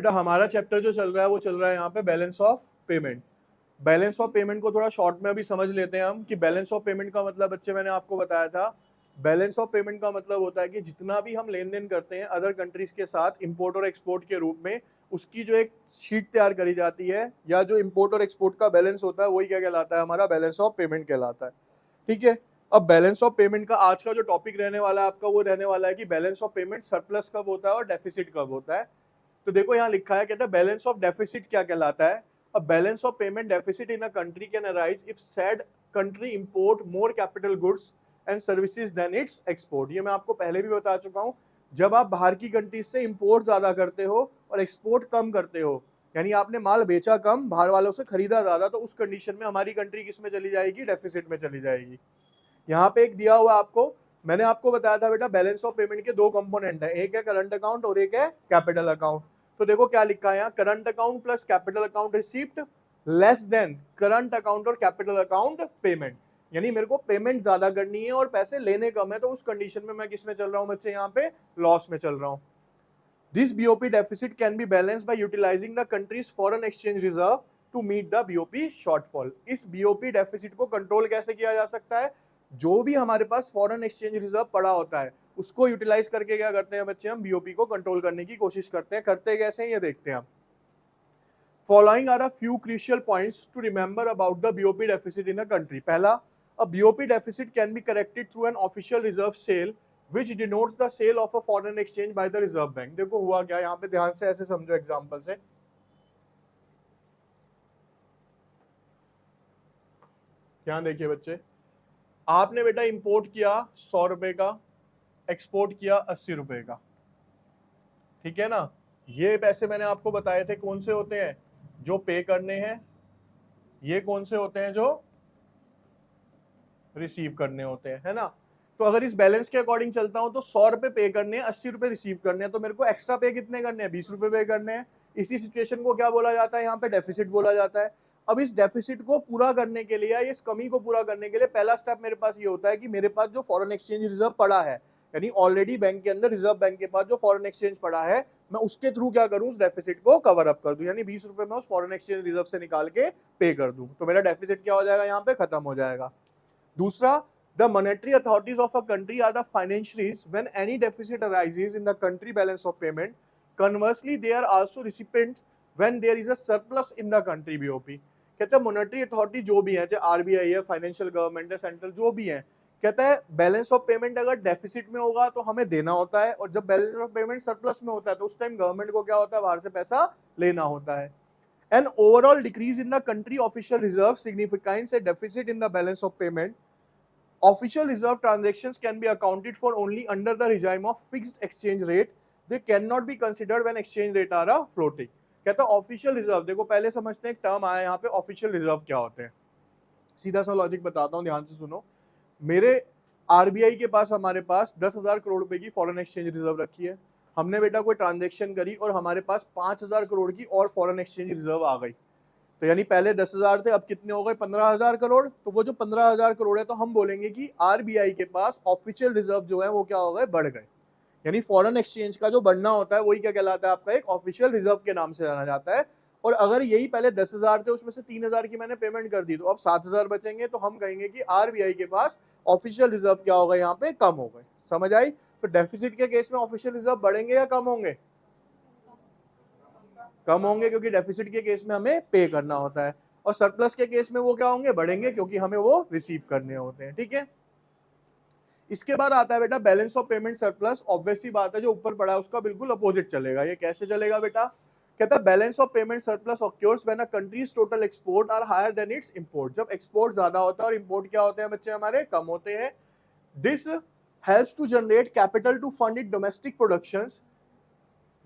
बेटा हमारा चैप्टर जो चल रहा है वो चल रहा है यहाँ पे balance of payment. Balance of payment को थोड़ा शॉर्ट में अभी समझ लेते हैं हम कि बैलेंस ऑफ पेमेंट का मतलब बच्चे मैंने आपको बताया था, बैलेंस ऑफ पेमेंट का मतलब होता है कि जितना भी हम लेन देन करते हैं अदर कंट्रीज के साथ इंपोर्ट और एक्सपोर्ट के रूप में, उसकी जो एक शीट तैयार करी जाती है या जो इंपोर्ट और एक्सपोर्ट का बैलेंस होता है वही क्या कहलाता है, हमारा बैलेंस ऑफ पेमेंट कहलाता है। ठीक है, अब बैलेंस ऑफ पेमेंट का आज का जो टॉपिक रहने वाला है आपका वो रहने वाला है कि बैलेंस ऑफ पेमेंट सरप्लस कब होता है और डेफिसिट कब होता है। तो देखो यहाँ लिखा है, कहता है बैलेंस ऑफ डेफिसिट क्या कहलाता है। A balance of payment deficit in a country can arise if said country import more capital goods and services than its export। ये मैं आपको पहले भी बता चुका हूँ, जब आप बाहर की कंट्रीज से इंपोर्ट ज्यादा करते हो और एक्सपोर्ट कम करते हो, यानी आपने माल बेचा कम, बाहर वालों से खरीदा ज्यादा, तो उस कंडीशन में हमारी कंट्री किस में चली जाएगी, डेफिसिट में चली जाएगी। यहाँ पे एक दिया हुआ आपको, मैंने आपको बताया था बेटा बैलेंस ऑफ पेमेंट के दो कंपोनेंट है, एक है करंट अकाउंट और एक है कैपिटल अकाउंट। तो देखो क्या लिखा है यहाँ, current account plus capital account received less than current account और कैपिटल अकाउंट पेमेंट। यानी मेरे को पेमेंट ज्यादा करनी है और पैसे लेने कम है, तो उस कंडीशन में मैं किस में चल रहा हूँ बच्चे, यहाँ पे लॉस में चल रहा हूँ। This BOP deficit can be balanced by utilizing the country's foreign exchange reserve to meet the BOP shortfall। इस BOP deficit को कंट्रोल कैसे किया जा सकता है, जो भी हमारे पास फॉरेन एक्सचेंज रिजर्व पड़ा होता है उसको यूटिलाइज करके क्या करते हैं बच्चे, हम BOP को कंट्रोल करने की कोशिश करते हैं। करते कैसे हैं ये देखते हैं हम। Following are a few crucial points to remember about the BOP deficit in a country। पहला, a BOP deficit can be corrected through an official reserve sale which denotes the sale of a foreign exchange by the reserve bank। देखो हुआ क्या, यहाँ पे ध्यान से ऐसे समझो एग्जांपल से। ध्यान देखिए बच्चे, आपने बेटा इंपोर्ट किया 100 रुपए का, एक्सपोर्ट किया 80 रुपए का, ठीक है ना। ये पैसे मैंने आपको बताए थे कौन से होते हैं, जो पे करने हैं, ये कौन से होते हैं, जो रिसीव करने होते हैं, है ना। तो अगर इस बैलेंस के अकॉर्डिंग चलता हूं तो 100 रुपए पे करने हैं, 80 रुपए रिसीव करने हैं, तो मेरे को एक्स्ट्रा पे कितने करने हैं, 20 रुपए पे करने हैं। इसी सिचुएशन को क्या बोला जाता है, यहाँ पे डेफिसिट बोला जाता है। अब इस डेफिसिट को पूरा करने के लिए या इस कमी को पूरा करने के लिए पहला स्टेप मेरे पास ये होता है कि मेरे पास जो फॉरेन एक्सचेंज रिजर्व पड़ा है, यानी ऑलरेडी बैंक के अंदर, रिजर्व बैंक के पास जो फॉरेन एक्सचेंज पड़ा है, मैं उसके थ्रू क्या करूं, उस डेफिसिट को कवर अप कर दूं, यानी 20 रुपए में उस फॉरेन एक्सचेंज रिजर्व से निकाल के पे कर दूं, तो मेरा डेफिसिट क्या हो जाएगा, यहाँ पे खत्म हो जाएगा। दूसरा, the monetary authorities of a country are the financiaries when any deficit arises in the country balance of payment। Conversely, they are also recipients when there is a surplus in the country BOP। कहते हैं monetary authority जो भी है, चाहे RBI है, financial government है, central जो भी है, कहता है बैलेंस ऑफ पेमेंट अगर डेफिसिट में होगा तो हमें देना होता है, और जब बैलेंस ऑफ पेमेंट सरप्लस में होता है तो उस टाइम गवर्नमेंट को क्या होता है, बाहर से पैसा लेना होता है। An overall decrease in the country official reserve signifies a deficit in the balance of payment। Official reserve transactions can be accounted for only under the regime of fixed exchange rate। They cannot be considered when exchange rate are floating। कहता है official reserve, देखो पहले समझते हैं, एक term आया यहाँ पे, ऑफिशियल रिजर्व क्या होते हैं। सीधा सा लॉजिक बताता हूँ, ध्यान से सुनो। मेरे आरबीआई के पास, हमारे पास 10,000 करोड़ रुपए की फॉरेन एक्सचेंज रिजर्व रखी है। हमने बेटा कोई ट्रांजेक्शन करी और हमारे पास 5,000 करोड़ की और फॉरेन एक्सचेंज रिजर्व आ गई। तो यानी पहले 10,000 थे, अब कितने हो गए, 15,000 करोड़। तो वो जो 15,000 करोड़ है, तो हम बोलेंगे कि आरबीआई के पास ऑफिशियल रिजर्व जो है वो क्या हो गए, बढ़ गए। यानी फॉरेन एक्सचेंज का जो बढ़ना होता है वही क्या कहलाता है, आपका एक ऑफिशियल रिजर्व के नाम से जाना जाता है। और अगर यही पहले 10,000 थे, उसमें से 3,000 की मैंने पेमेंट कर दी, तो अब 7,000 बचेंगे, तो हम कहेंगे कि आरबीआई के पास ऑफिशियल रिजर्व क्या होगा, यहाँ पे कम हो गए। समझ आई। तो डेफिसिट के केस में ऑफिशियल रिजर्व बढ़ेंगे या कम होंगे, कम होंगे, क्योंकि डेफिसिट के केस में हमें पे करना होता है। और सरप्लस के केस में वो क्या होंगे, बढ़ेंगे, क्योंकि हमें वो रिसीव करने होते हैं। ठीक है, इसके बाद आता है बेटा balance of payment surplus. Obviously बात है, जो ऊपर पड़ा है उसका बिल्कुल अपोजिट चलेगा। ये कैसे चलेगा बेटा, कहता है balance of payment surplus occurs when a countries total export are higher than its import. जब एक्सपोर्ट ज्यादा होता है और इंपोर्ट क्या होते हैं बच्चे, हमारे कम होते हैं। This helps to generate capital to fund its domestic productions।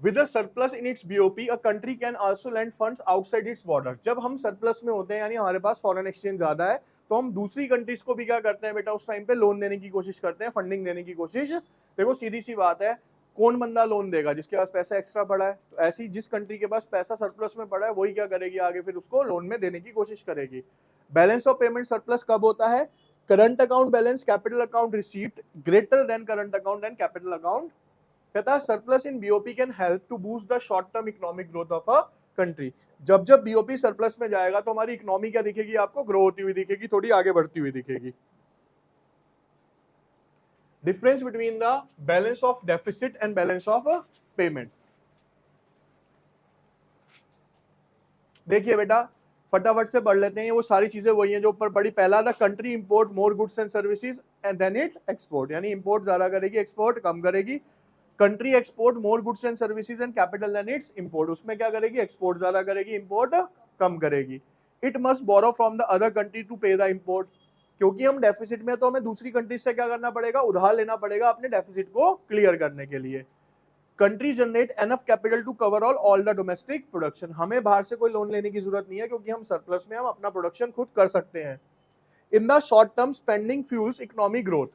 With a surplus in its BOP, a country can also lend funds outside its border। जब हम सरप्लस में होते हैं, यानी हमारे पास फॉरेन एक्सचेंज ज्यादा है, तो हम दूसरी कंट्रीज को भी क्या करते हैं बेटा, उस टाइम पे लोन देने की कोशिश करते हैं, फंडिंग देने की कोशिश। देखो सीधी सी बात है, कौन बंदा लोन देगा, जिसके पास पैसा एक्स्ट्रा पड़ा है। तो ऐसी जिस कंट्री के पास पैसा सरप्लस में पड़ा है वही क्या करेगी, आगे फिर उसको लोन में देने की कोशिश करेगी। बैलेंस ऑफ पेमेंट सरप्लस कब होता है, current account balance capital account received greater than current account and capital account कहता है surplus in BOP can help to boost the short term economic growth of a country. जब जब BOP surplus में जाएगा तो हमारी इकोनॉमी क्या दिखेगी आपको, ग्रो होती हुई दिखेगी, थोड़ी आगे बढ़ती हुई दिखेगी। Difference between the balance of deficit and balance of payment. देखिए बेटा फटाफट से पढ़ लेते हैं, वो सारी चीजें वही हैं जो ऊपर पढ़ी। पहला था country import more goods and services and then it export, यानी इंपोर्ट ज्यादा करेगी एक्सपोर्ट कम करेगी। Country export more goods and services and capital then its import, उसमें क्या करेगी, एक्सपोर्ट ज्यादा करेगी इंपोर्ट कम करेगी। It must borrow from the other country to pay the import, क्योंकि हम डेफिसिट में तो हमें दूसरी कंट्री से क्या करना पड़ेगा, उधार लेना पड़ेगा अपने डेफिसिट को क्लियर करने के लिए। Country generate enough capital to cover all the domestic production, हमें बाहर से कोई लोन लेने की जरूरत नहीं है क्योंकि हम सरप्लस में हम अपना प्रोडक्शन खुद कर सकते हैं। In the short term spending fuels economic growth,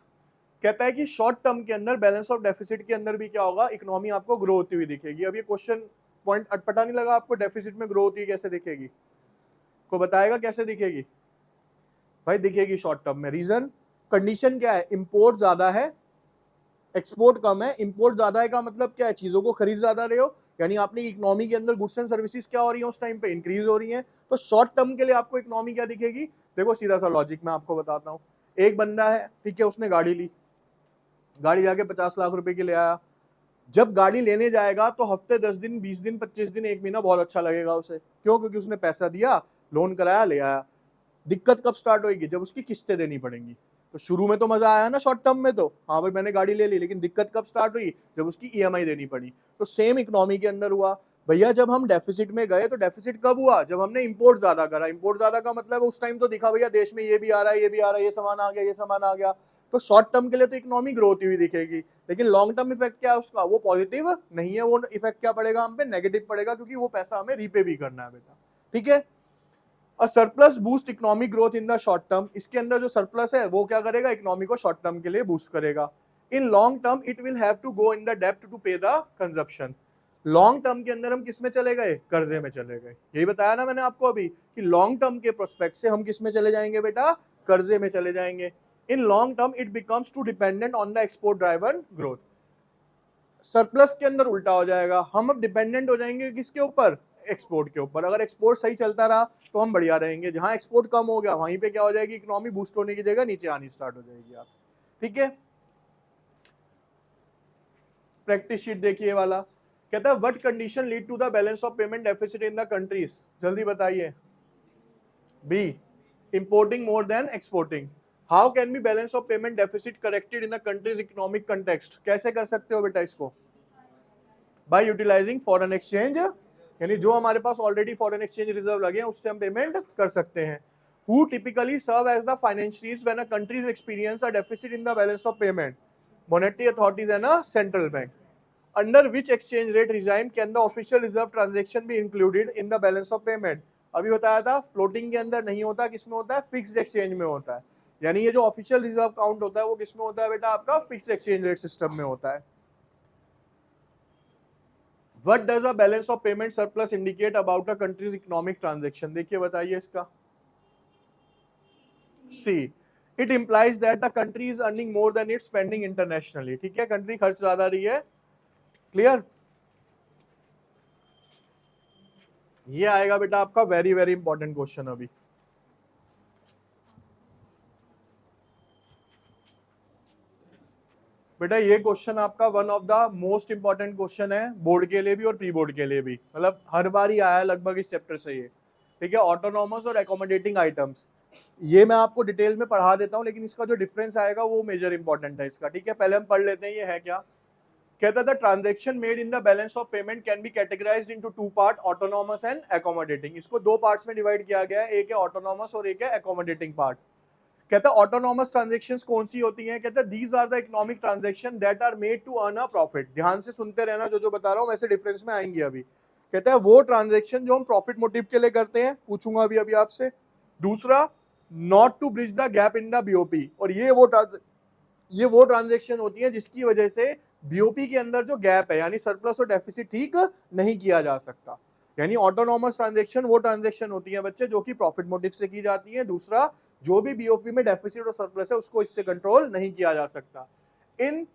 कहता है कि शॉर्ट टर्म के अंदर बैलेंस ऑफ डेफिसिट के अंदर भी क्या होगा, इकोनॉमी आपको ग्रो होती हुई दिखेगी। अब ये क्वेश्चन पॉइंट अटपटा नहीं लगा आपको, डेफिसिट में ग्रो होती है कैसे दिखेगी, को बताएगा कैसे दिखेगी भाई, दिखेगी शॉर्ट टर्म में। रीजन कंडीशन क्या है, इंपोर्ट ज्यादा है एक्सपोर्ट कम है। इंपोर्ट ज्यादा है का मतलब क्या है, चीजों को खरीद ज्यादा रहे हो, यानी आपने इकोनॉमी के अंदर गुड्स एंड सर्विसेज क्या हो रही है उस टाइम पे, इंक्रीज हो रही है। तो शॉर्ट टर्म के लिए आपको इकोनॉमी क्या दिखेगी, देखो सीधा सा लॉजिक मैं आपको बताता हूँ। एक बंदा है ठीक है, उसने गाड़ी ली, गाड़ी जाके 50 लाख रुपए की ले आया। जब गाड़ी लेने जाएगा तो हफ्ते 10 दिन 20 दिन 25 दिन 1 महीना बहुत अच्छा लगेगा उसे, क्यों, क्योंकि उसने पैसा दिया, लोन कराया, ले आया। दिक्कत कब स्टार्ट होगी, जब उसकी किस्तें देनी पड़ेंगी। तो शुरू में तो मजा आया ना शॉर्ट टर्म में, तो हाँ भाई मैंने गाड़ी ले ली, लेकिन दिक्कत कब स्टार्ट हुई, जब उसकी ईएमआई देनी पड़ी। तो सेम इकोनॉमी के अंदर हुआ भैया, जब हम डेफिसिट में गए तो डेफिसिट कब हुआ, जब हमने इंपोर्ट ज्यादा करा। इंपोर्ट ज्यादा का मतलब उस टाइम तो दिखा भैया देश में ये भी आ रहा है, ये भी आ रहा है, ये सामान आ गया, ये सामान आ गया। तो शॉर्ट टर्म के लिए तो इकोनॉमी ग्रो होती हुई दिखेगी, लेकिन लॉन्ग टर्म इफेक्ट क्या है उसका, वो पॉजिटिव नहीं है, वो इफेक्ट क्या पड़ेगा हम पे, नेगेटिव पड़ेगा, क्योंकि वो पैसा हमें रीपे भी करना है बेटा। ठीक है, a surplus boost economic growth in the short term, इसके अंदर जो सरप्लस है वो क्या करेगा, इकोनॉमी को शॉर्ट टर्म के लिए बूस्ट करेगा। In long term it will have to go in the depth to pay the consumption, long term के अंदर हम किस में चले गए, कर्जे में चले गए। यही बताया ना मैंने आपको अभी कि लॉन्ग टर्म के प्रोस्पेक्ट से हम किस में चले जाएंगे बेटा, कर्जे में चले जाएंगे। In long term it becomes too dependent on the export driven growth, surplus के अंदर उल्टा हो जाएगा, हम अब डिपेंडेंट हो जाएंगे किसके ऊपर, एक्सपोर्ट के ऊपर। अगर एक्सपोर्ट सही चलता रहा तो हम बढ़िया रहेंगे, जहां एक्सपोर्ट कम हो गया वहीं पे क्या हो जाएगी, इकोनॉमी बूस्ट होने की जगह नीचे आनी स्टार्ट हो जाएगी आप। ठीक है, प्रैक्टिस शीट देखिए वाला, कहता है what condition lead to the balance of payment deficit in the countries, जल्दी बताइए। B, importing more than exporting. How can be balance of payment deficit corrected in the countries economic context, कैसे कर सकते हो बेटा इसको, बाय यूटिलाइजिंग फॉरेन एक्सचेंज, यानी जो हमारे पास ऑलरेडी फॉरेन एक्सचेंज रिजर्व लगे हैं उससे हम पेमेंट कर सकते हैं। Who typically serve as the financiers when a country experience a deficit in the balance of payment? Monetary authorities and a central bank. Under which exchange rate regime can the official reserve transaction be included in the balance of payment? अभी बताया था floating के अंदर नहीं होता, किसमें होता है, फिक्स्ड एक्सचेंज में होता है। यानी ये जो ऑफिशियल रिजर्व काउंट होता है वो किसमें होता है बेटा, आपका फिक्स्ड एक्सचेंज रेट सिस्टम में होता है। What does a balance of payment surplus indicate about a country's economic transaction? देखिए बताइए इसका। C, it implies that the country is earning more than its spending internationally. ठीक है, कंट्री खर्च ज्यादा रही है, क्लियर। ये आएगा बेटा आपका वेरी वेरी इंपॉर्टेंट क्वेश्चन अभी। बेटा ये क्वेश्चन आपका one of the most important question है, बोर्ड के लिए भी और प्री बोर्ड के लिए भी, मतलब हर बार ही आया लगभग इस चैप्टर से ये। ठीक है, ऑटोनॉमस और एकोमोडेटिंग आइटम्स, ये मैं आपको डिटेल में पढ़ा देता हूँ, लेकिन इसका जो डिफरेंस आएगा वो मेजर इंपॉर्टेंट है इसका। ठीक है, पहले हम पढ़ लेते हैं ये है क्या। कहता था transaction made in the balance of payment can be categorised into two part, autonomous and accommodating. इसको दो पार्ट्स में डिवाइड किया गया है, एक है ऑटोनॉमस और एक है एकोमोडेटिंग पार्ट। कहता है ऑटोनॉमस ट्रांजैक्शंस कौन सी होती हैं, कहता है these are the economic transaction that are made to earn a profit. ध्यान से सुनते रहना, जो जो बता रहा हूं वैसे डिफरेंस में आएंगे अभी। कहता है वो ट्रांजैक्शन जो हम प्रॉफिट मोटिव के लिए करते हैं, पूछूंगा अभी अभी आपसे। दूसरा, not to bridge the gap in the BOP, और ये वो ट्रांजैक्शन होती है जिसकी वजह से बीओपी के अंदर जो गैप है यानी सरप्लस और डेफिसिट ठीक नहीं किया जा सकता। यानी ऑटोनॉमस ट्रांजैक्शन वो ट्रांजैक्शन होती है बच्चे जो कि प्रॉफिट मोटिव से की जाती है। दूसरा, जो भी बीओपी में डेफिसिट और सरप्लस है उसको इससे कंट्रोल नहीं किया जा सकता। इन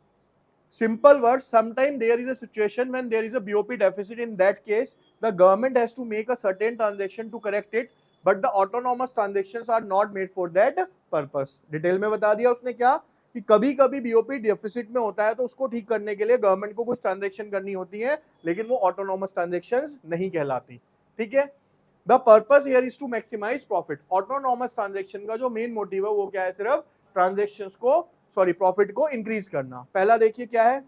Simple words, sometimes there is a situation when there is a BOP deficit. In that case, the government has to make a certain transaction to correct it, but the autonomous transactions are not made for that purpose. Detail में बता दिया उसने क्या कि कभी कभी BOP deficit में होता है तो उसको ठीक करने के लिए गवर्नमेंट को कुछ ट्रांजेक्शन करनी होती है, लेकिन वो ऑटोनॉमस ट्रांजेक्शंस नहीं कहलाती. ठीक है. The purpose here is to maximise profit. Autonomous transaction का जो मेन मोटिव है वो क्या है? सिर्फ ट्रांजेक्शंस को प्रॉफिट को इंक्रीज करना. पहला देखिए क्या है.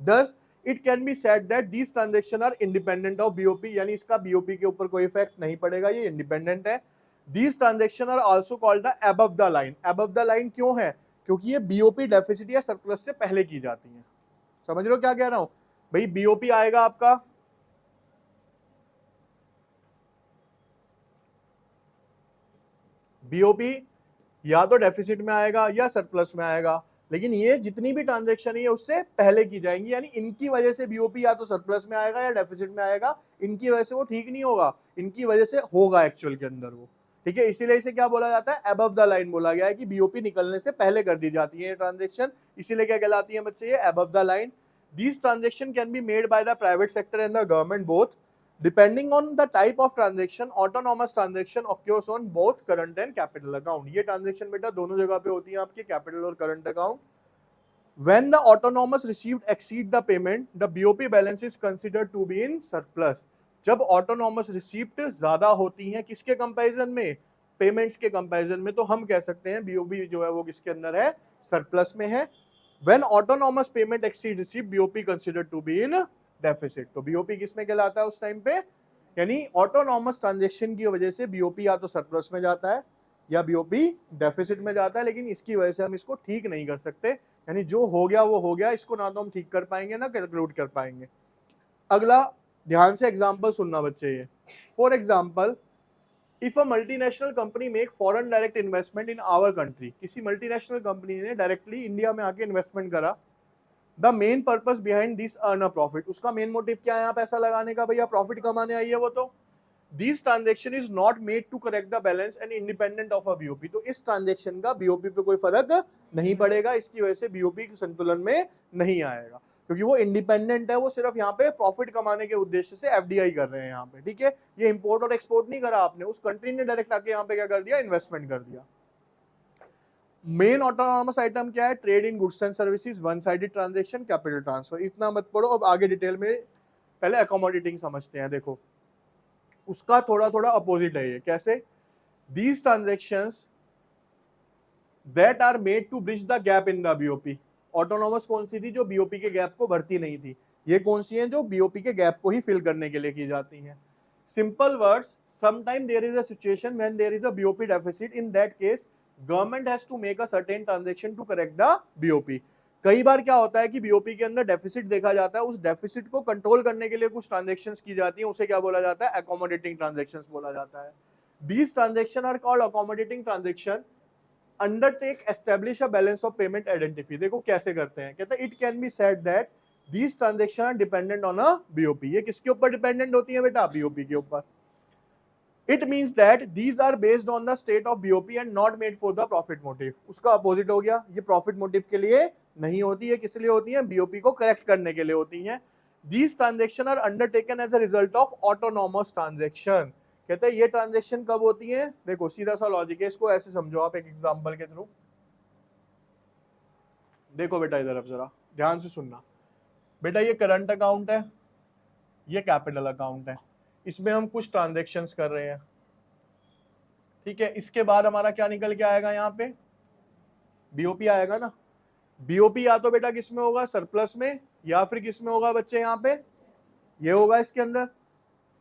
Thus, it can be said that these transactions are independent of BOP, यानी इसका BOP के ऊपर कोई इफेक्ट नहीं पड़ेगा, ये इंडिपेंडेंट है. These transactions are also called the above the line. Above the line क्यों है? क्योंकि ये BOP डेफिसिट या सरप्लस से पहले की जाती है. समझ रहे हो क्या कह रहा हूं भाई? BOP आएगा आपका, BOP या तो डेफिसिट में आएगा या सरप्लस में आएगा, लेकिन ये जितनी भी ट्रांजैक्शन है उससे पहले की जाएंगी, यानी इनकी वजह से बीओपी या तो सरप्लस में आएगा या डेफिसिट में आएगा. इनकी वजह से वो ठीक नहीं होगा, इनकी वजह से होगा एक्चुअल के अंदर वो. ठीक है, इसीलिए इसे क्या बोला जाता है? अबव द लाइन बोला गया है कि बीओपी निकलने से पहले कर दी जाती है ये ट्रांजेक्शन, इसीलिए क्या कहलाती है बच्चे? ये above the line. These transaction can be made by the private sector and the government both. Depending on the type of transaction, autonomous transaction occurs on both current and capital account. ये transaction बेटा दोनों जगह पे होती है आपके, capital और current account. When the autonomous received exceed the payment, the BOP balance is considered to be in surplus. जब autonomous receipt ज्यादा होती हैं किसके कंपैरिजन में? पेमेंट्स के कंपैरिजन में, तो हम कह सकते हैं BOP जो है वो किसके अंदर है? सरप्लस में है. When autonomous payment exceed receipt, BOP considered to be in deficit. तो बीओपी किसमें कहलाता है उस टाइम पे? यानी ऑटोनॉमस ट्रांजैक्शन की वजह से बीओपी या तो सरप्लस में जाता है या बीओपी डेफिसिट में जाता है, लेकिन इसकी वजह से हम इसको ठीक नहीं कर सकते. यानी जो हो गया वो हो गया, इसको ना तो हम ठीक कर पाएंगे ना कैलकुलेट कर पाएंगे. अगला ध्यान से एग्जांपल सुनना बच्चे. ये for example, if a multinational company make foreign direct investment in our country. किसी मल्टीनेशनल कंपनी ने डायरेक्टली इंडिया में आके इन्वेस्टमेंट करा. The main purpose behind this earn a profit. उसका मेन मोटिव क्या है यहाँ पैसा लगाने का? भैया प्रॉफिट कमाने आई है वो. तो this transaction is not made to correct the balance and independent of a BOP. तो इस ट्रांजेक्शन का बीओपी पे कोई फर्क नहीं पड़ेगा, इसकी वजह से बीओपी संतुलन में नहीं आएगा, क्योंकि वो इंडिपेंडेंट है. वो सिर्फ यहाँ पे प्रॉफिट कमाने के उद्देश्य से एफडीआई कर रहे हैं यहाँ पे. ठीक है, ये इंपोर्ट और एक्सपोर्ट नहीं करा आपने, उस कंट्री ने डायरेक्ट आके यहाँ पे क्या कर दिया? इन्वेस्टमेंट कर दिया. मेन ऑटोनॉमस आइटम क्या है? Trade in goods and services, one sided transaction, capital transfer. इतना मत पढ़ो, अब आगे डिटेल में पहले अकोमोडेटिंग समझते हैं. देखो उसका थोड़ा थोड़ा अपोजिट है ये. कैसे? These transactions that are made to bridge the gap in the BOP. Autonomous कौन सी थी? जो बीओपी के गैप को भरती नहीं थी. ये कौन सी है? जो बीओपी के गैप को ही फिल करने के लिए की जाती हैं. Simple words, sometime there is a situation when there is a BOP deficit. In that case government has to make a certain transaction to correct the BOP. कई बार क्या होता है कि बीओपी के अंदर डेफिसिट देखा जाता है, उस डेफिसिट को कंट्रोल करने के लिए कुछ ट्रांजैक्शंस की जाती हैं, उसे क्या बोला जाता है? अकोमोडेटिंग ट्रांजैक्शंस बोला जाता है. These transaction are called accommodating transaction. Undertake establish a balance of payment identity. देखो कैसे करते हैं. कहते हैं it can be said that these transaction are dependent on a BOP. ये किसके ऊपर डिपेंडेंट होती है बेटा? बीओपी के ऊपर. It means that these are based on the state of BOP and not made for the profit motive. उसका opposite हो गया, ये प्रॉफिट मोटिव के लिए नहीं होती है. किस लिए होती है? बीओपी को करेक्ट करने के लिए होती हैं. These transactions are undertaken as a result of autonomous transaction. कहते हैं ये ट्रांजेक्शन कब होती है? देखो सीधा सा लॉजिक है, इसको ऐसे समझो आप एक एग्जांपल के थ्रू. देखो बेटा इधर अब जरा ध्यान से सुनना. बेटा ये करंट अकाउंट है, ये कैपिटल अकाउंट है, इसमें हम कुछ ट्रांजैक्शंस कर रहे हैं. ठीक है, इसके बाद हमारा क्या निकल के आएगा? यहाँ पे बीओपी आएगा ना. बीओपी या तो बेटा किस में होगा? सरप्लस में, या फिर किस में होगा बच्चे? यहाँ पे ये होगा इसके अंदर.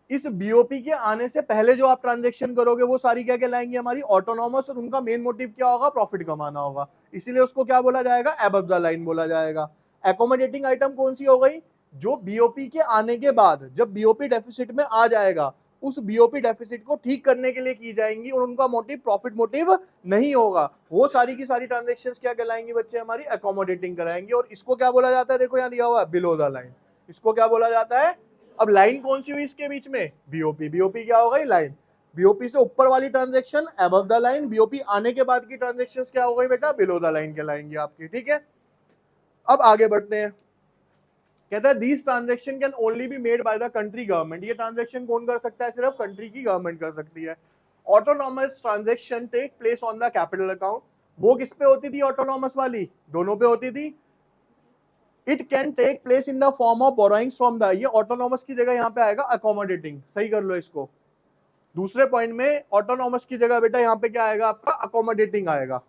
इस बीओपी के आने से पहले जो आप ट्रांजैक्शन करोगे वो सारी क्या कहलाएंगी? हमारी ऑटोनॉमस. और उनका मेन मोटिव क्या होगा? प्रॉफिट कमाना होगा. इसीलिए उसको क्या बोला जाएगा? अबव द लाइन बोला जाएगा. एकोमोडेटिंग आइटम कौन सी हो गई? जो बीओपी के आने के बाद जब बीओपी डेफिसिट में आ जाएगा, उस बीओपी डेफिसिट को ठीक करने के लिए की जाएंगी, और उनका मोटिव प्रॉफिट मोटिव नहीं होगा. वो सारी की सारी ट्रांजैक्शंस क्या कहलाएंगी बच्चे? हमारी अकोमोडेटिंग कराएंगे. और इसको क्या बोला जाता है? देखो यहाँ दिया हुआ है बिलो द लाइन. इसको क्या बोला जाता है? अब लाइन कौन सी हुई इसके बीच में? बीओपी. बीओपी क्या हो गई? लाइन. बीओपी से ऊपर वाली transaction above the line, BOP आने के बाद की ट्रांजैक्शंस क्या हो गई बेटा? बिलो द लाइन कहलाएंगी आपकी. ठीक है, अब आगे बढ़ते हैं, कहता है these transaction can only be made by the country government. ये ट्रांजेक्शन कौन कर सकता है? सिर्फ कंट्री की गवर्नमेंट कर सकती है। Autonomous transaction take place on the capital account. वो किस पे होती थी ऑटोनॉमस वाली? दोनों पे होती थी। It can take place in the form of borrowings from the, ये ऑटोनॉमस की जगह यहाँ पे आएगा अकोमोडेटिंग, सही कर लो इसको। दूसरे पॉइंट में ऑटोनॉमस की जगह बेटा यहाँ पे क्या आएगा आपका? अकोमोडेटिंग आएगा,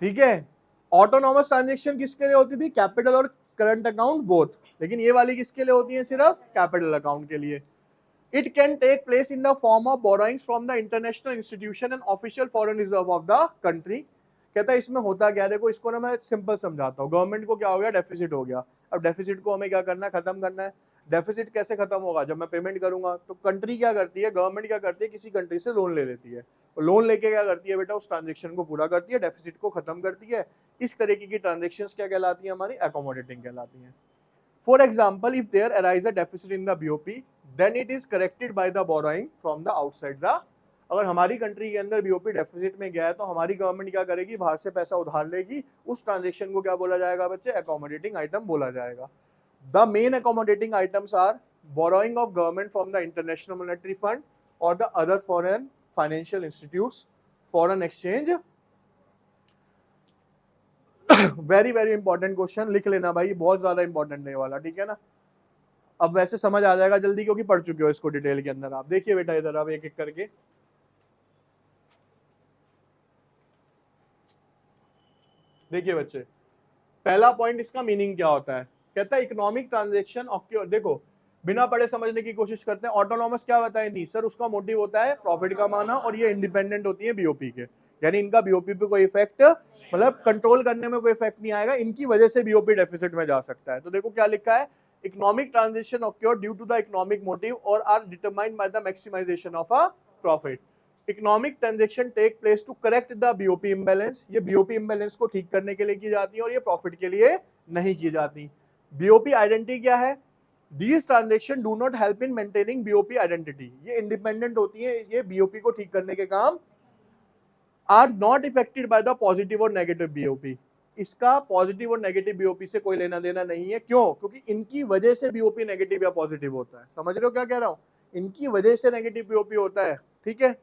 ठीक है। ऑटोनॉमस ट्रांजेक्शन किसके लिए होती थी? कैपिटल और करंट अकाउंट बोथ, लेकिन ये वाली किसके लिए होती है? सिर्फ कैपिटल अकाउंट के लिए। It can take place in the form of borrowings from the international institution and official foreign reserve of the country. कहता है इसमें होता क्या? देखो इसको ना मैं सिंपल समझाता हूँ। गवर्नमेंट को क्या हो गया? डेफिसिट हो गया। अब डेफिसिट को हमें क्या करना है? खत्म करना है। डेफिसिट कैसे खत्म होगा? जब मैं पेमेंट करूंगा। तो कंट्री क्या करती है? गवर्नमेंट क्या करती है? किसी कंट्री से लोन ले लेती है, और लोन लेके क्या करती है बेटा? उस ट्रांजेक्शन को पूरा करती है, डेफिसिट को खत्म करती है। इस तरीके की ट्रांजेक्शंस क्या कहलाती है? हमारी अकोमोडेटिंग कहलाती हैं। For example, if there arise a deficit in the BOP, then it is corrected by the borrowing from the outside the, अगर हमारी कंट्री के अंदर बीओपी डेफिसिट में गया है तो हमारी गवर्नमेंट क्या करेगी? बाहर से पैसा उधार लेगी। उस ट्रांजेक्शन को क्या बोला जाएगा बच्चे? अकोमोडेटिंग आइटम बोला जाएगा। The main accommodating items are borrowing of government from the International Monetary Fund और the other foreign financial institutes, foreign exchange. Very very important question, लिख लेना भाई, बहुत ज्यादा इंपॉर्टेंट है वाला, ठीक है ना। अब वैसे समझ आ जाएगा जल्दी क्योंकि पढ़ चुके हो इसको डिटेल के अंदर। आप देखिए बेटा इधर, अब एक एक करके देखिए बच्चे। पहला पॉइंट, इसका मीनिंग क्या होता है? कहता है इकोनॉमिक ट्रांजेक्शन ऑक्योर। देखो बिना पढ़े समझने की कोशिश करते हैं। ऑटोनॉमस क्या बताए? नहीं सर, उसका मोटिव होता है प्रॉफिट कमाना, और ये इंडिपेंडेंट होती है बीओपी के, यानी इनका बीओपी पे कोई इफेक्ट, मतलब कंट्रोल करने में कोई इफेक्ट नहीं आएगा। इनकी वजह से बीओपी डेफिसिट में जा सकता है। तो देखो क्या लिखा है? Economic transaction occur due to the economic motive और are determined by the maximisation of a profit. Economic transaction take place to correct the BOP imbalance. ये बीओपी इम्बैलेंस को ठीक करने के लिए की जाती है, और ये प्रॉफिट के लिए नहीं की जाती। बीओपी आइडेंटिटी क्या है? These transactions do not help in maintaining BOP identity. ये इंडिपेंडेंट होती है, ये बीओपी को ठीक करने के काम। Are not affected by the positive और नेगेटिव बीओपी। इसका पॉजिटिव और नेगेटिव बीओपी से कोई लेना देना नहीं है। क्यों? क्योंकि इनकी वजह से बीओपी नेगेटिव या पॉजिटिव होता है। समझ रहे हो क्या कह रहा हूं? इनकी वजह से नेगेटिव बीओपी होता है, ठीक है।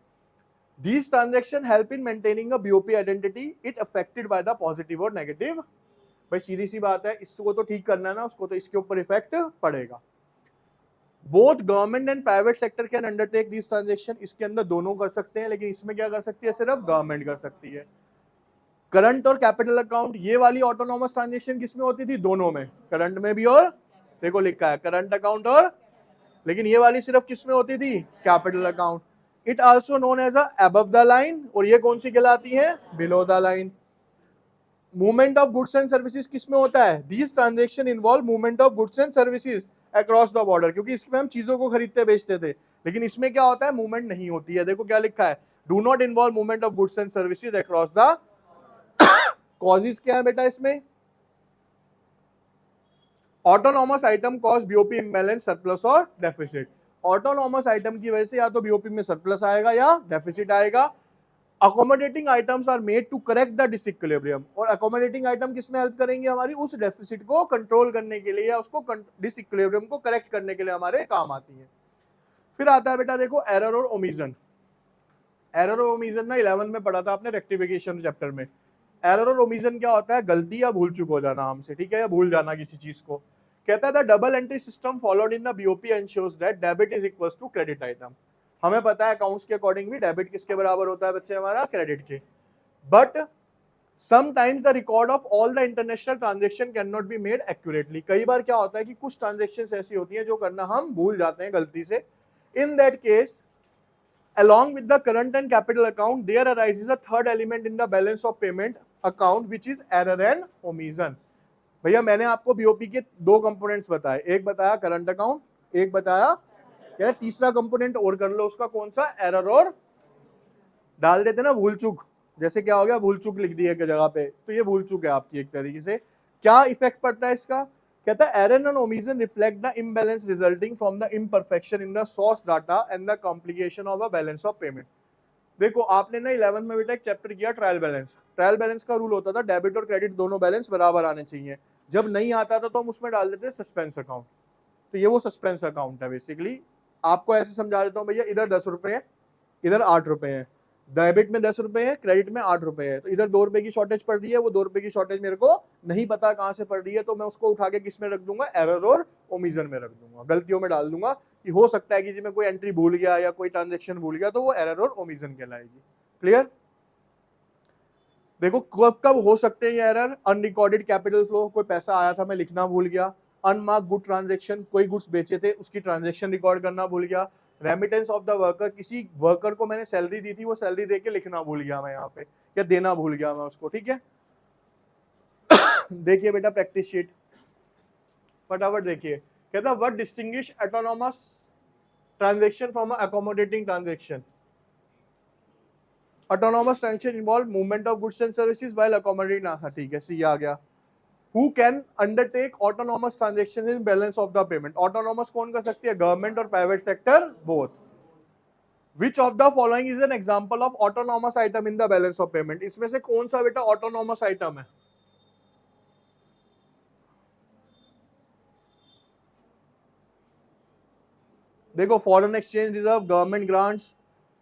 These transactions help in maintaining a BOP identity. It affected by the positive और नेगेटिव। भाई सीधी सी बात है, इसको तो ठीक करना है ना, उसको तो इसके ऊपर इफेक्ट पड़ेगा। Both government and private sector can undertake this transaction. इसके अंदर दोनों कर सकते हैं, लेकिन इसमें क्या कर सकती है? सिर्फ गवर्नमेंट कर सकती है। करंट और कैपिटल अकाउंट, ये वाली ऑटोनॉमस ट्रांजेक्शन किसमें होती थी? दोनों में, करंट में भी, और देखो लिखा है करंट अकाउंट और, लेकिन ये वाली सिर्फ किसमें होती थी? Capital account. It also known as above the line, और ये कौन सी कहलाती है? Below the line. Movement of goods and services किसमें होता है? This transaction involve movement of goods and services across the border, क्योंकि इसमें हम चीजों को खरीदते बेचते थे, लेकिन इसमें क्या होता है? मूवमेंट नहीं होती है। देखो क्या लिखा है? Do not involve movement of goods and services across the. Causes क्या है बेटा इसमें? Autonomous item cause BOP imbalance, surplus और डेफिसिट। ऑटोनॉमस आइटम की वजह से या तो बीओपी में सरप्लस आएगा या डेफिसिट आएगा। Accommodating items are made to correct the disequilibrium, और अकोमोडेटिंग आइटम किसमें हेल्प करेंगे? हमारी उस डेफिसिट को कंट्रोल करने के लिए, या उसको डिसइक्विलिब्रियम को करेक्ट करने के लिए हमारे काम आती है। फिर आता है बेटा देखो एरर और ओमिशन। एरर और ओमिशन ना 11 में पढ़ा था आपने रेक्टिफिकेशन चैप्टर में। एरर और ओमिशन क्या होता है? गलती या भूल चूक हो जाना हमसे, ठीक है, या भूल जाना किसी चीज को। कहता है the double entry system followed in the BOP ensures that debit is equals to credit item. हमें पता है अकाउंट्स के अकॉर्डिंग भी डेबिट किसके बराबर होता है बच्चे? हमारा क्रेडिट के। But sometimes the record of all the international transaction can not be made accurately. कई बार क्या होता है कि कुछ ट्रांजेक्शन ऐसी होती है जो करना हम भूल जाते हैं गलती से। इन that case along with the current and capital account there arises a third element in the balance of payment account which is error and omission। भैया मैंने आपको बीओपी के दो कंपोनेंट्स बताए, एक बताया करंट अकाउंट, एक बताया क्या? तीसरा कंपोनेंट और कर लो उसका, कौन सा? एरर और डाल देते ना भूल चूक। जैसे क्या हो गया? भूल चूक लिख दी है जगह पे, तो ये भूल चूक है आपकी एक तरीके से। क्या इफेक्ट पड़ता है इसका? कहता है error and omission reflect the imbalance resulting from the imperfection in the source data and the complication of a balance of payment. देखो आपने ना 11th में बेटा एक चैप्टर किया ट्रायल बैलेंस। ट्रायल बैलेंस का रूल होता था डेबिट और क्रेडिट दोनों बैलेंस बराबर आने चाहिए। जब नहीं आता था तो हम उसमें डाल देते सस्पेंस अकाउंट। तो ये वो सस्पेंस अकाउंट है बेसिकली। आपको ऐसे समझा देता हूँ भैया, इधर 10 रुपए है, इधर 8 रुपए है, डेबिट में 10 रुपए है, क्रेडिट में 8 रुपए है, तो इधर 2 रुपए की शॉर्टेज पड़ रही है, वो 2 रुपए की शॉर्टेज मेरे को नहीं पता कहां से पड़ रही है, तो मैं उसको उठा के किस में रख दूंगा, एरर और ओमिजन में रख दूंगा, गलतियों में डाल दूंगा कि हो सकता है कि जी मैं कोई एंट्री भूल गया या कोई ट्रांजेक्शन भूल गया, तो वो एरर और ओमिजन कहलाएगी। क्लियर? देखो कब कब हो सकते हैं ये एरर, अनरिकॉर्डेड कैपिटल फ्लो, कोई पैसा आया था मैं लिखना भूल गया, अनमार्क गुड ट्रांजेक्शन, कोई गुड्स बेचे थे उसकी ट्रांजेक्शन रिकॉर्ड करना भूल गया, रेमिटेंस ऑफ द वर्कर, किसी वर्कर को मैंने सैलरी दी थी वो सैलरी दे के लिखना भूल गया मैं यहाँ पे, या देना भूल गया मैं उसको। ठीक है, देखिए बेटा प्रैक्टिस शीट फटाफट देखिए, कहता what distinguish autonomous transaction from accommodating transaction. Autonomous transaction involve movement of goods and services while accommodating, हाँ ठीक है, सी आ गया। Who can undertake autonomous transactions in balance of the payment? Autonomous कौन कर सकती है, गवर्नमेंट और private sector both. Which of the following is an example of autonomous item in the balance of payment? इसमें से कौन सा बेटा autonomous item है? देखो foreign exchange reserve, government grants,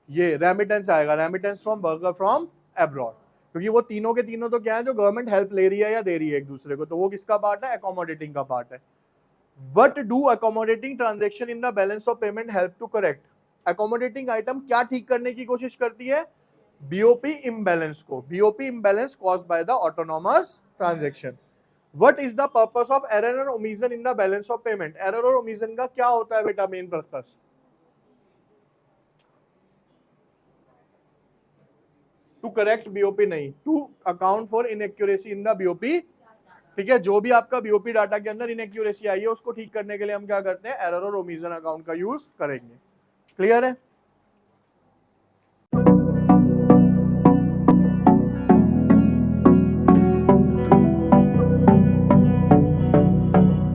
ये रेमिटेंस आएगा, remittance from worker from abroad, क्योंकि वो तीनों के तीनों तो क्या है, जो गवर्नमेंट हेल्प ले रही है या दे रही है एक दूसरे को, तो वो किसका पार्ट है, अकोमोडेटिंग का पार्ट है। What do accommodating transaction in the balance of payment help to correct? Accommodating item क्या ठीक करने की कोशिश करती है, बीओपी इम्बैलेंस को, BOP imbalance caused by the autonomous transaction. What is the purpose of error और omission in the balance of payment? Error और ओमिशन का क्या होता है बेटा main purpose? To correct BOP नहीं, to account for inaccuracy in the BOP. ठीक है, जो भी आपका बीओपी डाटा के अंदर इनएक्यूरेसी आई है उसको ठीक करने के लिए हम क्या करते हैं, एरर और ओमिशन अकाउंट का यूज करेंगे। क्लियर है?